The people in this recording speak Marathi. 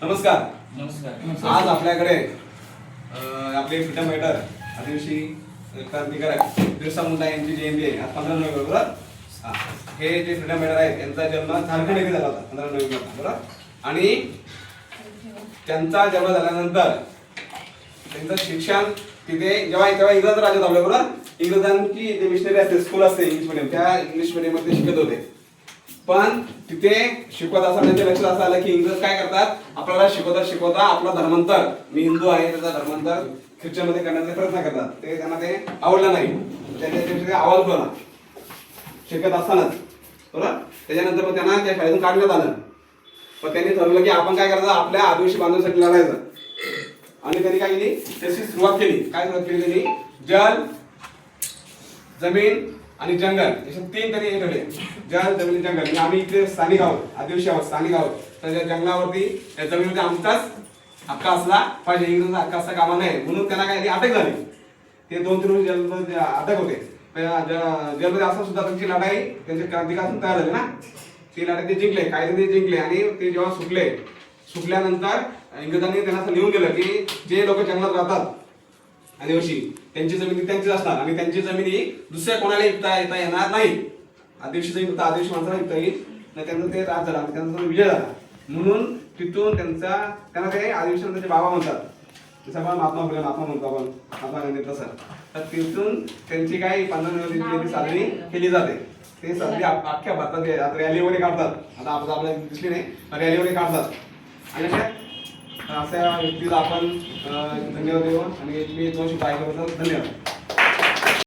नमस्कार. नमस्कार. आज आपल्याकडे आपले फ्रीडम फायटर आदिवासी क्रांतिकारक बिरसा मुंडा यांची जयंती आहे. आज 15 नोव्हेंबर बरोबर. हे जे फ्रीडम फायटर आहेत यांचा जन्म झारखंड येथे झाला होता 15 नोव्हेंबर बरोबर. आणि त्यांचा जन्म झाल्यानंतर त्यांचं शिक्षण तिथे जेव्हा इंग्रज राज्यात आपल्या बरोबर इंग्रजांची जे मिशनरी असते स्कूल असते इंग्लिश मिडियम त्या इंग्लिश मिडियम मध्ये शिकत होते. पण तिथे शिकवत असताना त्यांच्या लक्षात असं आलं की इंग्रज काय करतात आपल्याला शिकवता आपला धर्मांतर मी हिंदू आहे त्याचा धर्मांतर ख्रिश्चन मध्ये करण्याचा प्रयत्न करतात. ते त्यांना ते आवडलं नाही. त्याच्या आवाज उठवला शिकत असतानाच बरोबर. त्याच्यानंतर मग त्यांना त्या शाळेतून काढण्यात आलं. पण त्यांनी ठरवलं की आपण काय करायचं आपल्या आदिवासी बांधवांसाठी लढायचं. आणि त्यांनी काय केली त्याची सुरुवात केली. काय सुरुवात केली त्यांनी जल जमीन आणि जंगल असे 3 तरी हे ठरले. जल जमीन जंगल म्हणजे आम्ही इथे स्थानिक आहोत आदिवासी आहोत स्थानिक आहोत तर त्या जंगलावरती त्या जमिनीवरती आमचाच हक्क असला पाहिजे. इंग्रजांचा हक्क असता कामा नये म्हणून त्यांना काय अटक झाली. ते 2-3 वर्ष जेलमध्ये अटक होते. जेलमध्ये असं सुद्धा त्यांची लढाई त्यांचे क्रांतिकारक तयार झाले ना. ती लढाई ते जिंकले कायदे ते जिंकले. आणि ते जेव्हा सुटल्यानंतर इंग्रजांनी त्यांना असं लिहून दिलं की जे लोक जंगलात राहतात आदिवासी त्यांची जमीन त्यांचीच असणार आणि त्यांची जमीन ही दुसऱ्या कोणाला विकता येणार नाही. आदिवासी जमीन फक्त आदिवासी माणसाला विकता येईल. त्यांचं ते राज झाला त्यांचा विजय झाला. म्हणून तिथून त्यांना ते आदिवासी त्यांचे बाबा म्हणतात. जसं आपण महात्मा फुले महात्मा म्हणतो आपण महात्मा गांधी तसं. तर तिथून त्यांची काही 15 नोव्हेंबर साजरी केली जाते. ते साजरी अख्ख्या भारतात रॅली वगैरे काढतात. आता आपल्याला दिसली नाही रॅली वगैरे काढतात. आणि अशा व्यक्तीला आपण धन्यवाद देऊ आणि मी तुमची पाहिल्याबद्दल धन्यवाद.